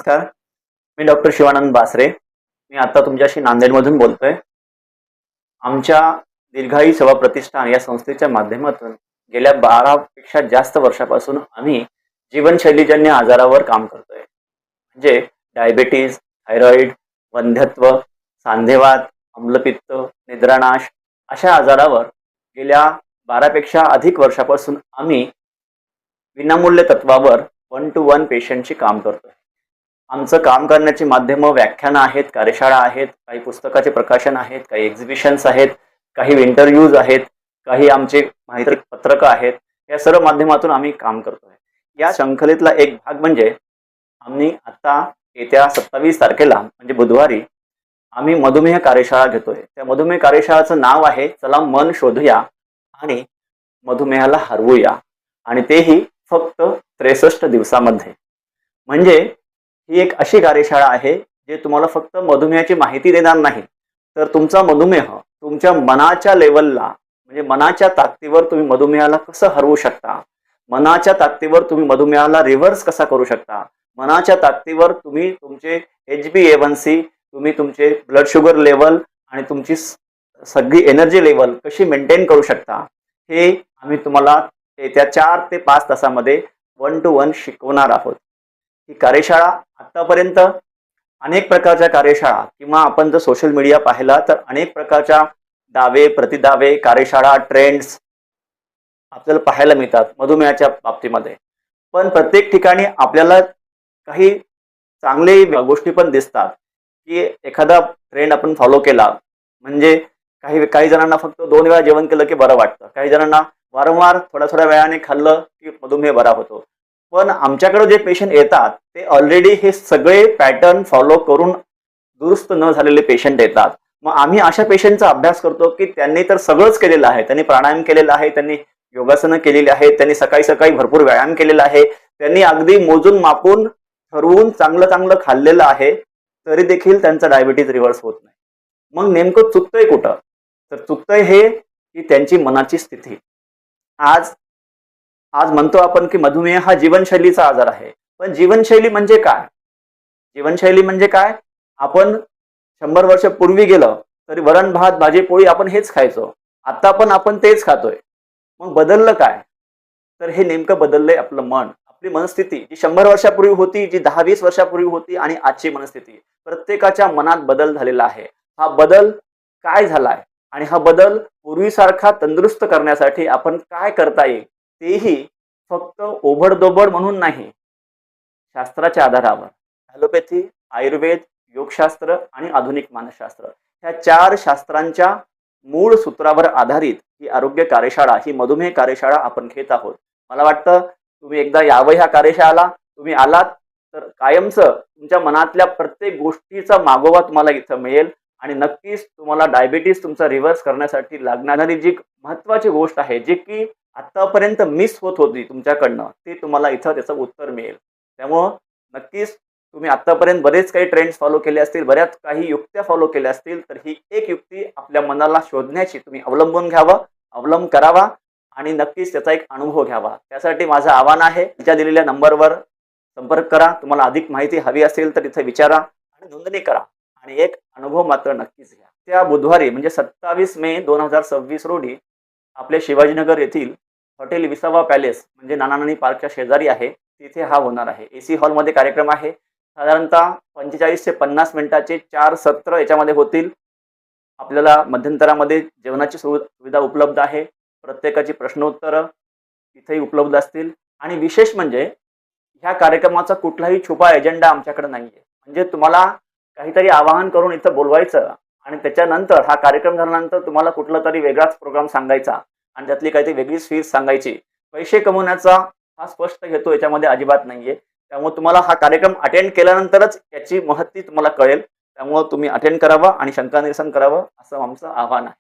नमस्कार. मी डॉक्टर शिवानंद बासरे. मी आता तुमच्याशी नांदेडमधून बोलतोय. आमच्या दीर्घायू सेवा प्रतिष्ठान या संस्थेच्या माध्यमातून गेल्या 12 पेक्षा जास्त वर्षापासून आम्ही जीवनशैलीजन्य आजारावर काम करतोय. म्हणजे डायबिटीज, थायरॉइड, वंध्यत्व, सांधेवात, आम्लपित्त, निद्रानाश अशा आजारावर गेल्या 12 पेक्षा अधिक वर्षापासून आम्ही विनामूल्य तत्वावर 1 to 1 पेशंटशी काम करतोय. आमचं काम करण्याची माध्यमं व्याख्यानं आहेत, कार्यशाळा आहेत, काही पुस्तकाचे प्रकाशन आहेत, काही एक्झिबिशन्स आहेत, काही इंटरव्ह्यूज आहेत, काही आमचे माहिती पत्रकं आहेत. या सर्व माध्यमातून आम्ही काम करतोय. या शृंखलेतला एक भाग म्हणजे आम्ही आता येत्या 27 तारखेला म्हणजे बुधवारी आम्ही मधुमेह कार्यशाळा घेतोय. त्या मधुमेह कार्यशाळाचं नाव आहे चला मन शोधूया आणि मधुमेहाला हरवूया, आणि तेही फक्त 63 दिवसामध्ये. म्हणजे ही एक अशी कार्यशाळा आहे जे तुम्हाला फक्त मधुमेहाची माहिती देणार नाही, तर तुमचा मधुमेह तुमच्या मनाच्या लेवलला म्हणजे मनाच्या ताकदीवर तुम्ही मधुमेहाला कसं हरवू शकता, मनाच्या ताकदीवर तुम्ही मधुमेहाला रिव्हर्स कसा करू शकता, मनाच्या ताकदीवर तुम्ही तुमचे HbA1c, तुम्ही तुमचे ब्लड शुगर लेवल आणि तुमची सगळी एनर्जी लेवल कशी मेंटेन करू शकता, हे आम्ही तुम्हाला येत्या 4 ते 5 तासामध्ये 1 to 1 शिकवणार आहोत. ही कार्यशाळा आतापर्यंत अनेक प्रकारच्या कार्यशाळा किंवा आपण जर सोशल मीडिया पाहिला तर अनेक प्रकारच्या दावे प्रतिदावे कार्यशाळा ट्रेंड्स आपल्याला पाहायला मिळतात मधुमेहाच्या बाबतीमध्ये. पण प्रत्येक ठिकाणी आपल्याला काही चांगले गोष्टी पण दिसतात की एखादा ट्रेंड आपण फॉलो केला म्हणजे काही जणांना फक्त 2 वेळा जेवण केलं की बरं वाटतं, काही जणांना वारंवार थोड्या वेळाने खाल्लं की मधुमेह बरा होतो. पण आमच्याकडे जे पेशंट येतात ते ऑलरेडी हे सगळे पॅटर्न फॉलो करून दुरुस्त न झालेले पेशंट येतात. मग आम्ही अशा पेशंटचा अभ्यास करतो की त्यांनी तर सगळंच केलेलं आहे, त्यांनी प्राणायाम केलेला आहे, त्यांनी योगासनं केलेली आहेत, त्यांनी सकाळी सकाळी भरपूर व्यायाम केलेला आहे, त्यांनी अगदी मोजून मापून ठरवून चांगलं खाल्लेलं आहे, तरी देखील त्यांचा डायबिटीज रिव्हर्स होत नाही. मग नेमकं चुकतंय कुठं? तर चुकतंय हे की त्यांची मनाची स्थिती. आज म्हणतो आपण की मधुमेह हा जीवनशैलीचा आजार आहे. पण जीवनशैली म्हणजे काय? जीवनशैली म्हणजे काय? आपण 100 वर्ष पूर्वी गेलं तरी वरण भात भाजी पोळी आपण हेच खायचो. आता पण आपण तेच खातोय. मग बदललं काय? तर हे नेमकं बदललंय आपलं मन, आपली मनस्थिती जी 100 वर्षापूर्वी होती, जी 10-20 वर्षापूर्वी होती, आणि आजची मनस्थिती. प्रत्येकाच्या मनात बदल झालेला आहे. हा बदल काय झालाय आणि हा बदल पूर्वीसारखा तंदुरुस्त करण्यासाठी आपण काय करता येईल, तेही फक्त ओबडधोबड म्हणून नाही, शास्त्राच्या आधारावर ॲलोपॅथी, आयुर्वेद, योगशास्त्र आणि आधुनिक मानसशास्त्र ह्या 4 शास्त्रांच्या मूळ सूत्रावर आधारित ही आरोग्य कार्यशाळा, ही मधुमेह कार्यशाळा आपण घेत आहोत. मला वाटतं तुम्ही एकदा यावं ह्या कार्यशाळेला. तुम्ही आलात तर कायमचं तुमच्या मनातल्या प्रत्येक गोष्टीचा मागोवा तुम्हाला इथं मिळेल, आणि नक्कीच तुम्हाला डायबिटीज तुमचा रिव्हर्स करण्यासाठी लागणारी जी महत्वाची गोष्ट आहे, जी की आतापर्यंत मिस होत होती तुमच्याकडनं, ते तुम्हाला इथं त्याचं उत्तर मिळेल. त्यामुळं नक्कीच तुम्ही आतापर्यंत बरेच काही ट्रेंड्स फॉलो केले असतील, बऱ्याच काही युक्त्या फॉलो केल्या असतील, तर ही एक युक्ती आपल्या मनाला शोधण्याची तुम्ही अवलंब करावा आणि नक्कीच त्याचा एक अनुभव घ्यावा. त्यासाठी माझं आव्हान आहे, तुमच्या दिलेल्या नंबरवर संपर्क करा. तुम्हाला अधिक माहिती हवी असेल तर इथे विचारा आणि नोंदणी करा, आणि एक अनुभव मात्र नक्कीच घ्या. त्या बुधवारी म्हणजे 27 मे 2026 रोजी आपल्या शिवाजीनगर येथील हॉटेल विसावा पॅलेस म्हणजे नाना नानी पार्कच्या शेजारी आहे, तिथे हा होणार आहे. AC हॉलमध्ये कार्यक्रम आहे. साधारणतः 45 ते 50 मिनिटाचे 4 सत्र याच्यामध्ये होतील. आपल्याला मध्यंतरामध्ये जेवणाची सुविधा उपलब्ध आहे. प्रत्येकाची प्रश्नोत्तरं इथेही उपलब्ध असतील. आणि विशेष म्हणजे ह्या कार्यक्रमाचा कुठलाही छुपा एजेंडा आमच्याकडे नाहीये. म्हणजे तुम्हाला काहीतरी आवाहन करून इथं बोलवायचं आणि त्याच्यानंतर हा कार्यक्रम झाल्यानंतर तुम्हाला कुठला तरी वेगळाच प्रोग्राम सांगायचा आणि त्यातली काहीतरी वेगळीच फीस सांगायची. पैसे कमवण्याचा हा स्पष्ट हेतू याच्यामध्ये अजिबात नाहीये. त्यामुळे तुम्हाला हा कार्यक्रम अटेंड केल्यानंतरच याची महत्त्व तुम्हाला कळेल. त्यामुळे तुम्ही अटेंड करावं आणि शंका निरसन करावं असं आमचं आव्हान आहे.